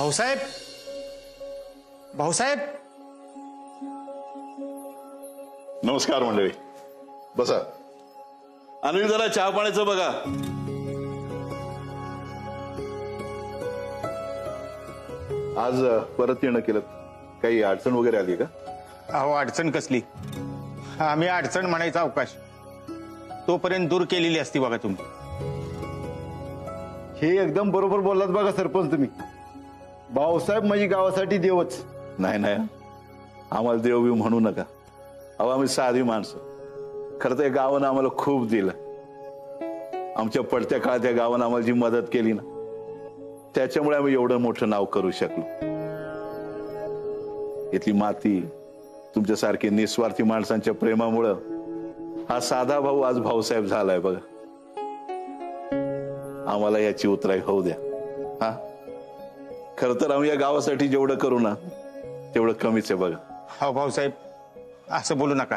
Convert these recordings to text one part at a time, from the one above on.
भाऊसाहेब, भाऊसाहेब. नमस्कार मंडळी, बसा. आणि जरा चहा पाण्याचं बघा. आज परत येणं केलं, काही अडचण वगैरे आली का? अहो अडचण कसली, आम्ही अडचण म्हणायचा अवकाश तोपर्यंत दूर केलेली असती बघा तुम्ही. हे एकदम बरोबर बोललात बघा सरपंच तुम्ही. भाऊसाहेब म्हणजे गावासाठी देवच. नाही नाही, आम्हाला देवबीव म्हणू नका. अहो आम्ही साधी माणसं. खरं तर या गावानं आम्हाला खूप दिलं. आमच्या पडत्या काळात या गावानं आम्हाला जी मदत केली ना, त्याच्यामुळे आम्ही एवढं मोठं नाव करू शकलो. इथली माती, तुमच्यासारखे निस्वार्थी माणसांच्या प्रेमामुळं हा साधा भाऊ आज भाऊसाहेब झालाय बघा. आम्हाला याची उतराई होऊ द्या. हा, खर तर आम्ही या गावासाठी जेवढं करू ना तेवढं कमीच आहे बघा. हो भाऊसाहेब, असं बोलू नका.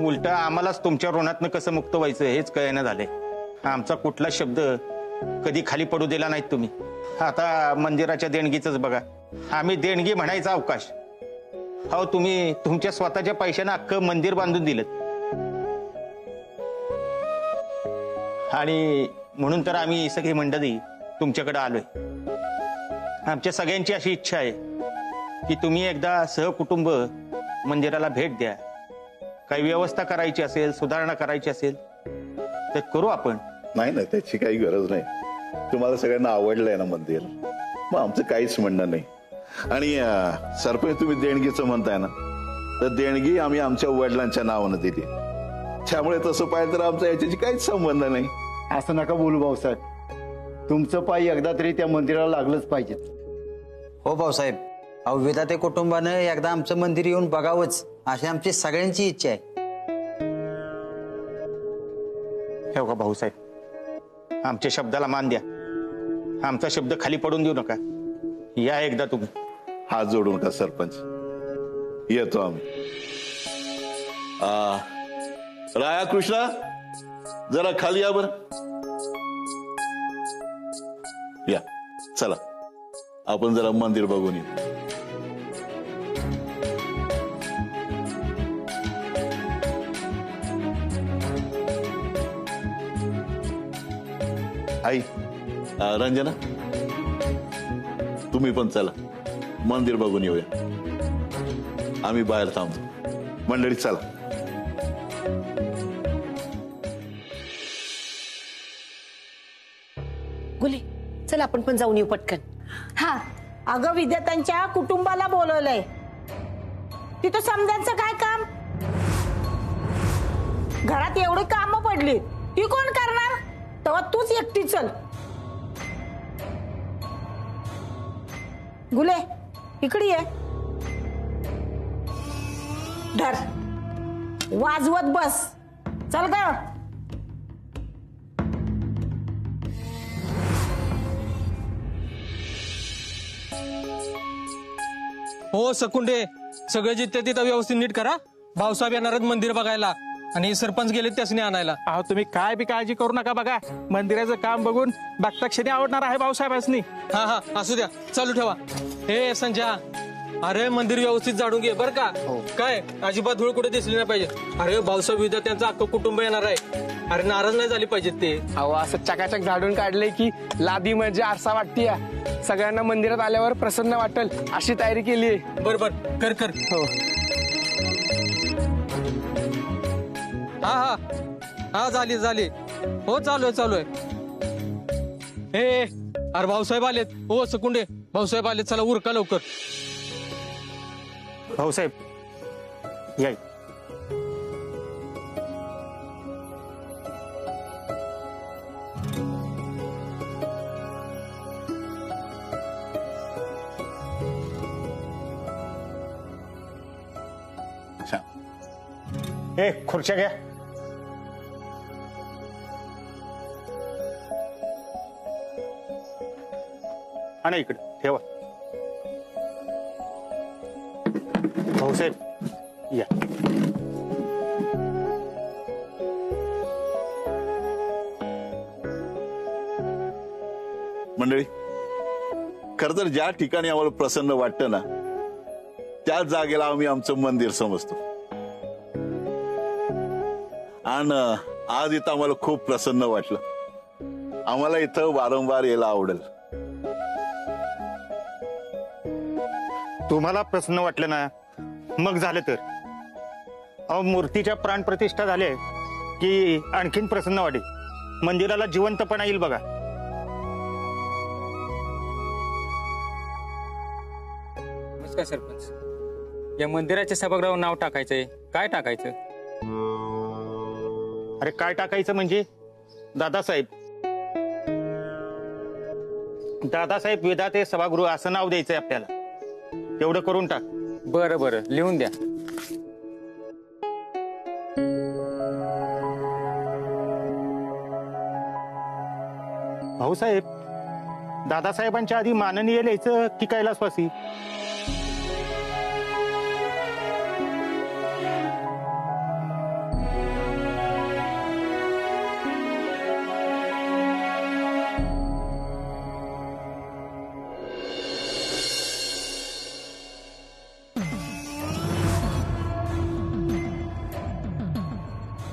उलट आम्हालाच तुमच्या ऋणातनं कसं मुक्त व्हायचं हेच कळेना झालंय. आमचा कुठला शब्द कधी खाली पडू दिला नाहीत तुम्ही. आता मंदिराच्या देणगीच बघा, आम्ही देणगी म्हणायचा अवकाश. हो, तुम्ही तुमच्या स्वतःच्या पैशानं अख्खं मंदिर बांधून दिलं. आणि म्हणून तर आम्ही सगळी मंडळी तुमच्याकडे आलोय. आमच्या सगळ्यांची अशी इच्छा आहे की तुम्ही एकदा सहकुटुंब मंदिराला भेट द्या. काही व्यवस्था करायची असेल, सुधारणा करायची असेल तर करू आपण. नाही नाही, त्याची काही गरज नाही. तुम्हाला सगळ्यांना आवडलंय ना मंदिर, मग आमचं काहीच म्हणणं नाही. आणि सरपंच, तुम्ही देणगीचं म्हणताय ना, तर देणगी आम्ही आमच्या वडिलांच्या नावानं दिली. त्यामुळे तसं पाहिलं तर आमचा याच्याशी काहीच संबंध नाही. असं नका बोलू भाऊसाहेब. तुमचं पाय एकदा तरी त्या मंदिराला लागलंच पाहिजे. हो भाऊसाहेब, अहो विधाते कुटुंबानं एकदा आमचं मंदिर येऊन बघावंच अशी आमची सगळ्यांची इच्छा आहे. हे बघा भाऊसाहेब, आमच्या शब्दाला मान द्या. आमचा शब्द खाली पडून देऊ नका. या एकदा तुम्ही. हात जोडू नका सरपंच, येतो आम्ही. राया कृष्णा, जरा खाली या बर. या, चला आपण जरा मंदिर बघून येऊ. आई, रंजना, तुम्ही पण चला मंदिर बघून येऊया. आम्ही बाहेर थांबतो. मंडळी चला. गुले, चल आपण पण जाऊन येऊ पटकन. हा, अगं विद्यार्थ्यांच्या कुटुंबाला बोलवलंय. तिथं समजायचं काय काम? घरात एवढी कामं पडली, ती कोण करणार? तेव्हा तूच एकटी चल. गुले, इकडे ये. धर, वाजवत बस. चल ग. हो सकुंडे, सगळे जिथे तिथं व्यवस्थित नीट करा. भाऊसाहेब येणार आहेत मंदिर बघायला आणि सरपंच गेले त्यासनी आणायला. अहो तुम्ही काय बी काळजी करू नका. बघा, मंदिराचं काम बघून बघता क्षणी आवडणार आहे भाऊसाहेबांनी. हा हा, असू द्या, चालू ठेवा. हे संजय, अरे मंदिर व्यवस्थित झाडून घे बर का. काय अजिबात धूळ कुठे दिसली नाही पाहिजे. अरे भाऊसाहेब विद्यार्थ्यांचं अख्खं कुटुंब येणार आहे. अरे नाराज नाही झाली पाहिजेत ते. अहो असं चकाचक झाडून काढलंय की लादी म्हणजे आरसा वाटतीय. सगळ्यांना मंदिरात आल्यावर प्रसन्न वाटेल अशी तयारी केली आहे. बरोबर, कर कर. हो, हा हा हा, झाली झाली. हो, चालू आहे चालू आहे. हे अरे भाऊसाहेब आलेत. हो सकुंडे, भाऊसाहेब आलेत. चला उरका लवकर. भाऊसाहेब या. ए, खुर्च्या घ्या. आणि इकडे ठेवा. भाऊसाहेब या. मंडळी खर तर ज्या ठिकाणी आम्हाला प्रसन्न वाटतं ना त्याच जागेला आम्ही आमचं मंदिर समजतो. आणि आज इथं आम्हाला खूप प्रसन्न वाटलं. आम्हाला इथं वारंवार यायला आवडेल. तुम्हाला प्रसन्न वाटलं ना मग झालं तर. अहो मूर्तीच्या प्राणप्रतिष्ठा झाले की आणखीन प्रसन्न वाटेल. मंदिराला जिवंतपणा येईल बघा. नमस्कार सरपंच. या मंदिराच्या सभागृहावर नाव टाकायचंय, काय टाकायचं? अरे काय टाकायचं म्हणजे दादासाहेब विधाते सभागृह असं नाव द्यायचंय आपल्याला. तेवढं करून टाक. बरं बरं, लिहून द्या. भाऊसाहेब दादासाहेबांच्या आधी माननीय लिहायचं की कैलासवासी?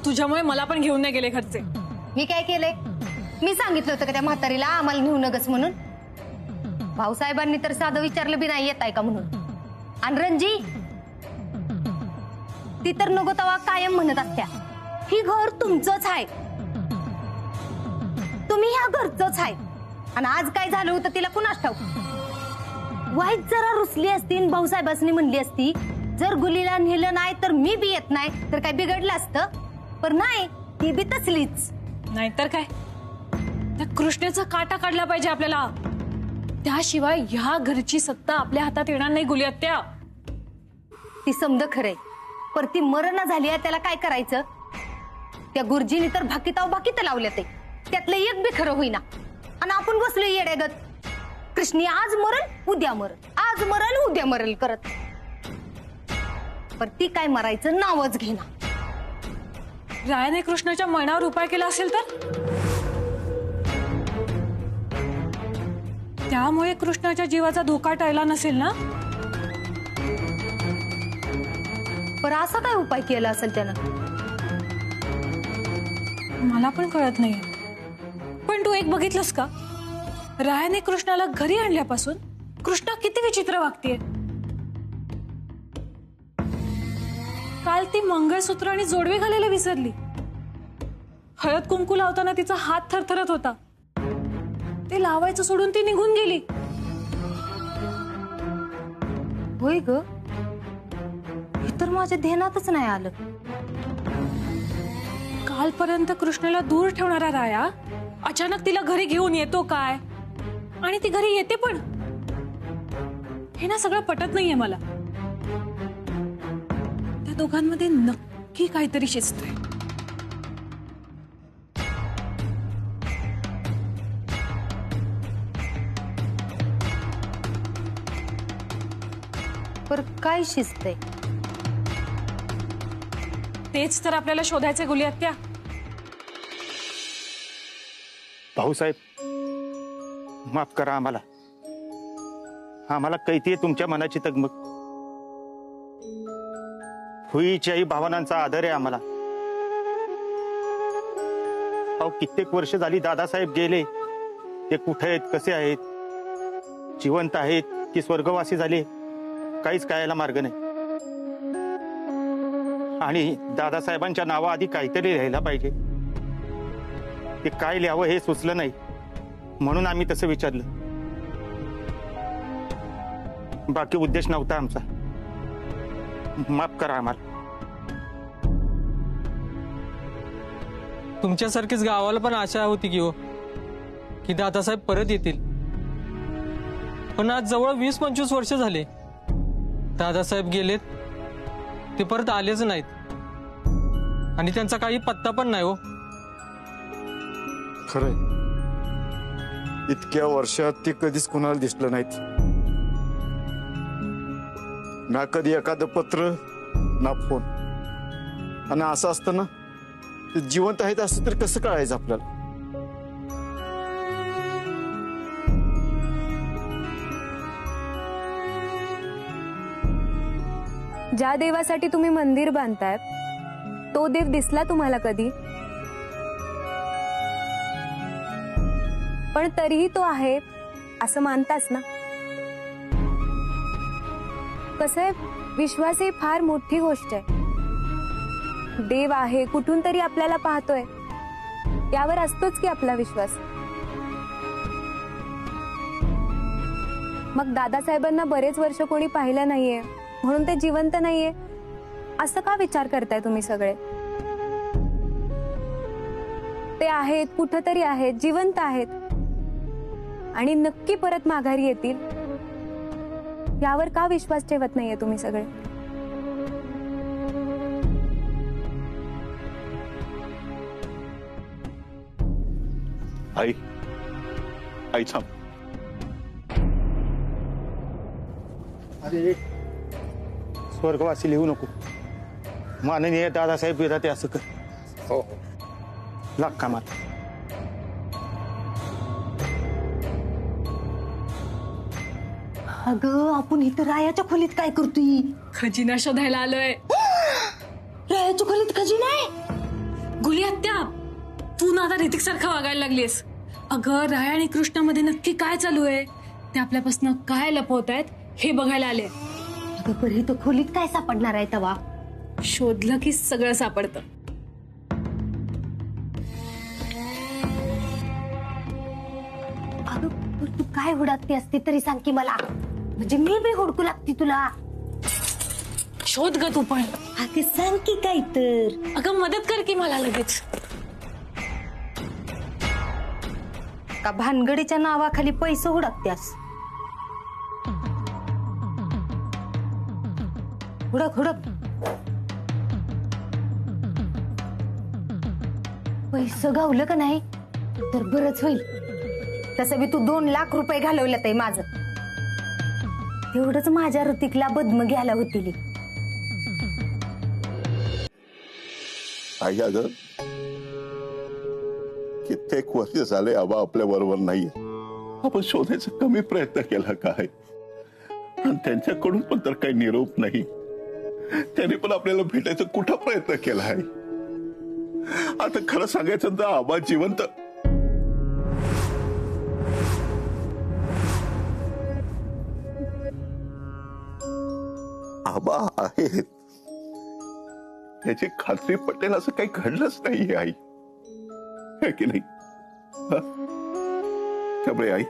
तुझ्यामुळे मला पण घेऊन नाही गेले घरचे. मी काय केलंय? मी सांगितलं होतं का त्या म्हातारीला आम्हाला नेऊ नगस म्हणून? भाऊसाहेबांनी तर साधं विचारलं बी नाही येत आहे का म्हणून. आणि रणजी ती तर नको तवा कायम म्हणत असत्या ही घर तुमचंच आहे, तुम्ही ह्या घरचंच आहे. आणि आज काय झालं होतं तिला कुणास ठाऊक. वाईट जरा रुसली असती आणि भाऊसाहेबांनी म्हणली असती जर गुलीला नेलं नाही तर मी बी येत नाही तर काय बिघडलं असतं. पण नाही, ती बी तसलीच. नाहीतर काय, त्या कृष्णेचा काटा काढला पाहिजे आपल्याला. त्याशिवाय ह्या घरची सत्ता आपल्या हातात येणार नाही गुली आत्या. ती समज खरंय, पर ती मरण झाली आहे त्याला काय करायचं? त्या गुरुजींनी तर भाकीताव भाकीत लावल्या ते, त्यातलं एक बी खरं होईना. आणि आपण बसलो येड्यागत. कृष्णी आज मरल उद्या मरल, आज मरल उद्या मरल करत. पर ती काय मरायचं नावच घेना. रायाने कृष्णाच्या मनावर उपाय केला असेल तर? त्यामुळे कृष्णाच्या जीवाचा धोका टळला नसेल ना? पर असा काय उपाय केला असेल त्यानं? मला पण कळत नाही. पण तू एक बघितलंस का, रायाने कृष्णाला घरी आणल्यापासून कृष्णा किती विचित्र वागतेय. काल ती मंगळसूत्र आणि जोडवे घालायला विसरली. हळद कुंकू लावताना तिचा हात थरथरत होता. ते लावायचं सोडून ती निघून गेली. होय ग, हे तर माझ्या ध्यानातच नाही आलं. कालपर्यंत कृष्णाला दूर ठेवणारा राया अचानक तिला घरी घेऊन येतो काय, आणि ती घरी येते पण. हे ना सगळं पटत नाहीये मला. त्या दोघांमध्ये नक्की काहीतरी शिस्त आहे. पर काय शिस्त आहे? तेच तर आपल्याला शोधायचे गुली आत्या. भाऊसाहेब माफ करा आम्हाला. आम्हाला कळतीये तुमच्या मनाची तगमग. भुईच्या आई भावनांचा आदर आहे आम्हाला. अहो कित्येक वर्ष झाली दादासाहेब गेले. ते कुठे आहेत, कसे आहेत, जिवंत आहेत की स्वर्गवासी झाले, काहीच कळायला मार्ग नाही. आणि दादासाहेबांच्या नावाआधी काहीतरी लिहायला पाहिजे. ते काय लिहावं हे सुचलं नाही, म्हणून आम्ही तसं विचारलं. बाकी उद्देश नव्हता आमचा. माफ करा आम्हाला. तुमच्यासारखीच गावाला पण आशा होती की हो की दादासाहेब परत येतील. पण आज जवळ 20-25 वर्ष झाले दादासाहेब गेलेत. ते परत आलेच नाहीत आणि त्यांचा काही पत्ता पण नाही हो. खरंय, इतक्या वर्षात ते कधीच कुणाला दिसलं नाहीत. ना कधी एखादं पत्र, ना फोन. आणि असं असतं ना, ते जिवंत आहेत असं तर कसं कळायचं आपल्याला? ज्या देवासाठी तुम्ही मंदिर बांधताय तो देव दिसला तुम्हाला कधी? पण तरीही तो आहे असं मानताच ना? कसं आहे, विश्वास ही फार मोठी गोष्ट आहे. देव आहे, कुठून तरी आपल्याला पाहतोय, यावर असतोच की आपला विश्वास. मग दादासाहेबांना बरेच वर्ष कोणी पाहिलं नाहीये म्हणून ते जिवंत नाहीये असं का विचार करताय तुम्ही सगळे? ते आहेत, कुठंतरी आहेत, जिवंत आहेत आणि नक्की परत माघारी येतील, यावर का विश्वास ठेवत नाहीये तुम्ही सगळे? आई आई थांब. अरे स्वर्गवासी लिहू नको. माननीय दादासाहेब विधाते असं कर. हो लाग कामात. अगं आपण इथं रायाच्या खोलीत काय करतोय? खजिना शोधायला आलोय. रायाच्या खोलीत खजिना आहे? गुली हत्या, तू ना आता ऋतिक सारखा वागायला लागलीस. अगं राया आणि कृष्णामध्ये नक्की काय चालू आहे, ते आपल्यापासून काय लपवत आहेत हे बघायला आले. अगं पण इथं खोलीत काय सापडणार आहे तवा? शोधलं की सगळं सापडतं. अगं पण तू काय हुडकते असते तरी सांग की मला, म्हणजे मी बी हुडकू लागते तुला. शोध ग तू पण. अगं सांग की काय तर. अगं मदत कर की मला लगेच. का भानगडीच्या नावाखाली पैसे हुडकत्यास? हुडक हुडक. पैसे गावलं का नाही तर बरंच होईल. तसं बी तू 2 लाख रुपये घालवल्यात आहे माझं. तेवढंच माझ्या ऋतिकला बदम घ्यायला होतील. आई अगं कित्येक वर्ष झाले आबा आपल्या बरोबर नाहीये. आपण शोधायचा कमी प्रयत्न केला काय, आणि त्यांच्याकडून पण तर काही निरोप नाही. त्यांनी पण आपल्याला भेटायचा कुठं प्रयत्न केला आहे. आता खरं सांगायचं तर आबा जिवंत आबा आहेत त्याची खात्री पटेल असं काही घडलंच नाहीये आई, है की नाही? त्यामुळे आई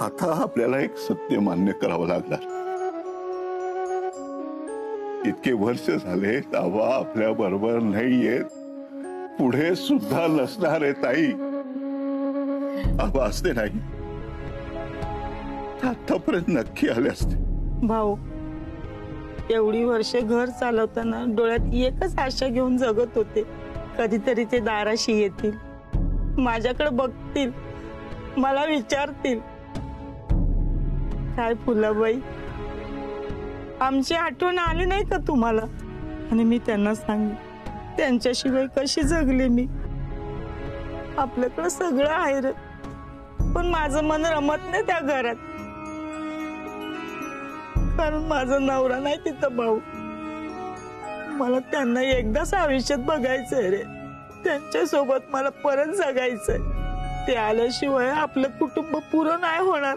आता आपल्याला एक सत्य मान्य करावं लागणार. इतके वर्ष झाले आबा आपल्या बरोबर नाहीयेत, पुढे सुद्धा नसणार आहेत. आई आबा असते नाही आतापर्यंत नक्की आले असते. भाऊ एवढी वर्ष घर चालवताना डोळ्यात एकच आशा घेऊन जगत होते, कधीतरी ते दाराशी येतील, माझ्याकडे बघतील, मला विचारतील काय फुलाबाई आमची आठवण आली नाही का तुम्हाला? आणि मी त्यांना सांग त्यांच्याशिवाय कशी जगले मी. आपल्याकडे सगळं आहे रे, पण माझं मन रमत नाही त्या घरात, कारण माझा नवरा नाही तिथं. भाऊ मला त्यांना एकदाच आयुष्यात बघायचंय रे, त्यांच्या सोबत मला परत जगायचंय. ते आल्याशिवाय आपलं कुटुंब पुरं नाही होणार.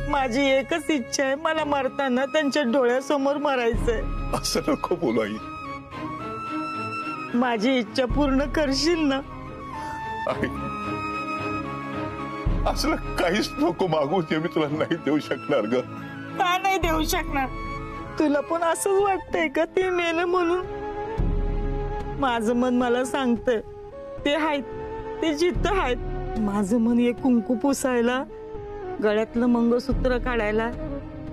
माझी एकच इच्छा आहे, मला मरताना त्यांच्या डोळ्यासमोर मरायचंय. असं नको बोलू आई. माझी इच्छा पूर्ण करशील ना? आई असलं काहीच नको मागू जे मी तुला नाही देऊ शकणार ग. का नाही देऊ शकणार? तुला पण असंच वाटतंय का ते मेलं म्हणून? माझं मन मला सांगतंय ते आहेत, ते जिथं आहेत. माझं मन एक कुंकू पुसायला, गळ्यातलं मंगळसूत्र काढायला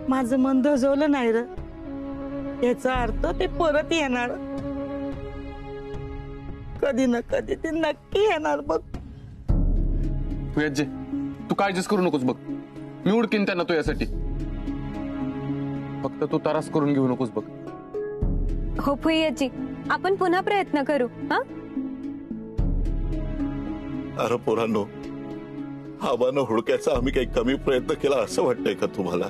माझं मन धजवलं नाही र. याचा अर्थ ते परत येणार, कधी ना कधी ते नक्की येणार. बघ तू याचे तू काळजीच करू नकोस बघ, मी उडकीन त्यांना तो यासाठी. फक्त तू त्रास करून घेऊ नकोस बघ. हो फुईयाची, आपण पुन्हा प्रयत्न करू. हा अरे पोरांनो, आबानं हुडकायचा आम्ही काही कमी प्रयत्न केला असं वाटतंय का तुम्हाला?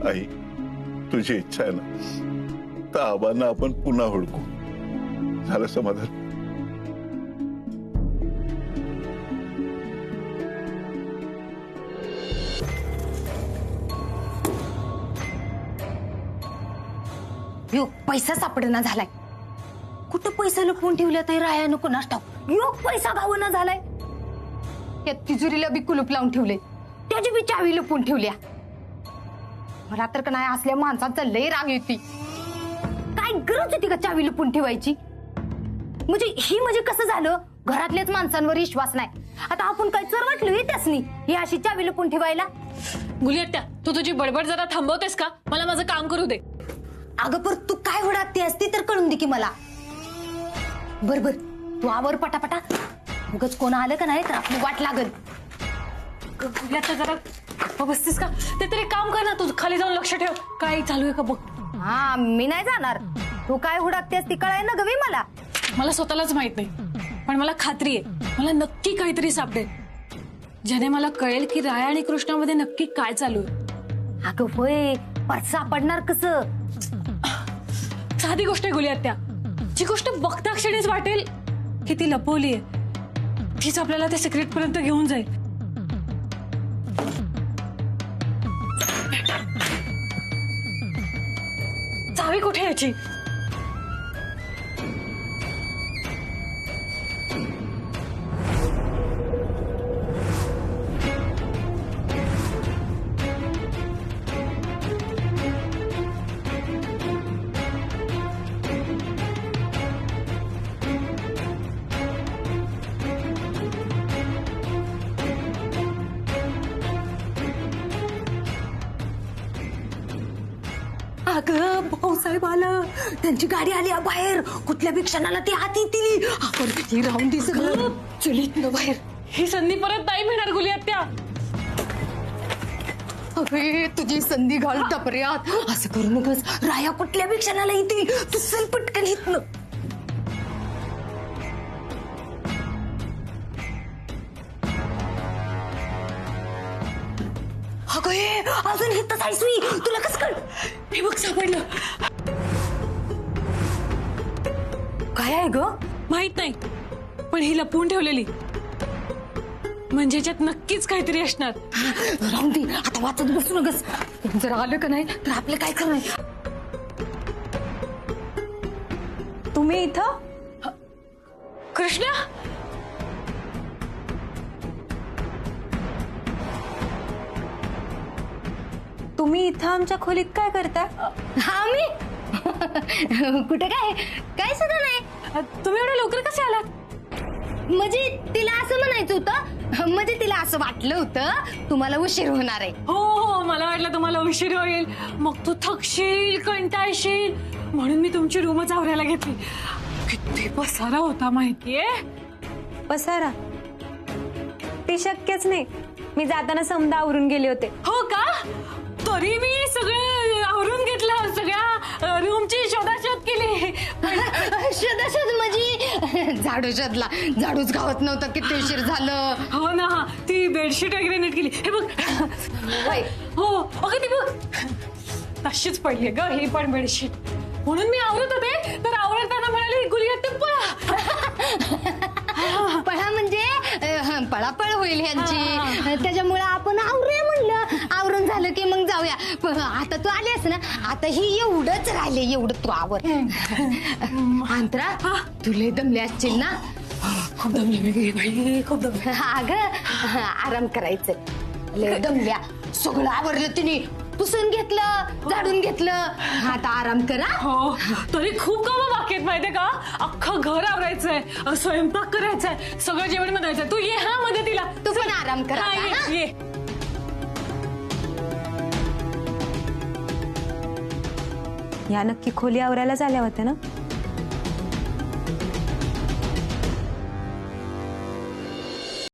आई तुझी इच्छा आहे ना तर आबांना आपण पुन्हा हुडकू. झालं समाधान? यो पैसा सापडना झालाय. कुठं पैसा लपवून ठेवला तरी राया नको नाश्ता. यो पैसा गावना झालाय. या तिजोरीला बी कुलूप लावून ठेवले, त्याची बी चावी लपवून ठेवल्या. मला तर का नाही असल्या माणसांचा लय राग येते. काय गरज होती का चावी लपवून ठेवायची? म्हणजे कसं झालं, घरातल्याच माणसांवर विश्वास नाही. आता आपण काय चर वाटलं त्यासनी ही अशी चावी लपवून ठेवायला? गुलियात्या, तू तुझी बडबड जरा थांबवतेस का? मला माझं काम करू दे. अगं पर तू काय हुडाकते असती तर कळून दे की मला. बर तू आवर पटापटा. उगाच कोण आलं का नाही तर आपली वाट लागल. गुलियात्या, जरा गप्प बसतेस का? ते तरी काम कर ना, तू खाली जाऊन लक्ष ठेव काय चालू आहे का बघ. हा मी नाही जाणार. तू काय हुडाकतेस ती कळाय ना गवी मला. मला स्वतःलाच माहित नाही, पण मला खात्री आहे मला नक्की काहीतरी सापडेल, ज्याने मला कळेल की राया आणि कृष्णामध्ये नक्की काय चालू आहे. अगं होय, पर सापडणार कसं? साधी गोष्ट आहे गुलियात्या. जी गोष्ट बघता क्षणीच वाटेल की ती लपवली आहे, तीच आपल्याला त्या सिक्रेट पर्यंत घेऊन जाईल. चावी कुठे याची? अगं भाऊसाहेब आलं, त्यांची गाडी आली बाहेर. कुठल्या बी क्षणाला ती हाती दिली. आपण ती राहून दे सगळं. चलित न बाहेर. ही संधी परत नाही मिळणार गुलियात्या. अरे तुझी संधी घाल टपऱ्यात. असं करू नकस. राया कुठल्या बी क्षणाला येतील. तू चल पटकन येत. अजून हितच आहेस मी. तुला कसं कळ? हे बघ सापडलं. काय आहे ग? माहित नाही, पण ही लपवून ठेवलेली म्हणजे याच्यात नक्कीच काहीतरी असणार. राहून दे आता, वाचत बसू नकस. जर आलं का नाही तर आपलं काय करणार? तुम्ही इथं? कृष्णा, तुम्ही इथं आमच्या खोलीत काय करता? हा मी कुठे काय सुद्धा नाही. तुम्ही एवढ्या लवकर कसे आलात? म्हणजे तिला असं म्हणायचं होतं, म्हणजे तिला असं वाटलं होतं तुम्हाला उशीर होणार आहे. हो, मला वाटलं तुम्हाला उशीर होईल, मग तू थकशील, कंटाळशील, म्हणून मी तुमची रूमच आवरायला घेतली. किती पसारा होता माहितीये. पसारा? ते शक्यच नाही. मी जाताना समजा आवरून गेले होते. हो का? तरी मी सगळं आवरून घेतलं, सगळ्या रूमची शोधाशोध केली. शोधाशोध म्हणजे झाडू शोधला. झाडूच गावत नव्हतं, किती उशीर झालं. हो ना, ती बेडशीट वगैरे नीट केली. हे बघ. हो अगं ती बघ तशीच पडली ग ही पण बेडशीट. म्हणून मी आवरत होते तर आवरताना म्हणाली गुलियात्या पळा म्हणजे पळापळ होईल ह्यांची. त्याच्यामुळे आपण आवरूया म्हणलं. आवरून झालं की मग जाऊया. आता तू आलीस ना, आता ही एवढंच राहिले. एवढं तू आवर. अंतरा तुला दमले असतील ना? खूप दमले बाई, खूप दमले. अगं आराम करायचं. लय दमल्या. सगळं आवरलं तिने. पुसून घेतलं, झाडून घेतलं. आता आराम करा. हो, तरी खूप कामं बाकी आहेत माहितीये का. अख्खं घर आवरायचंय, स्वयंपाक करायचंय, सगळं जेवण बनवायचंय. तू ये हा मदतीला. तू पण आराम करा. ये. या नक्की खोली आवरायलाच आल्या होत्या ना?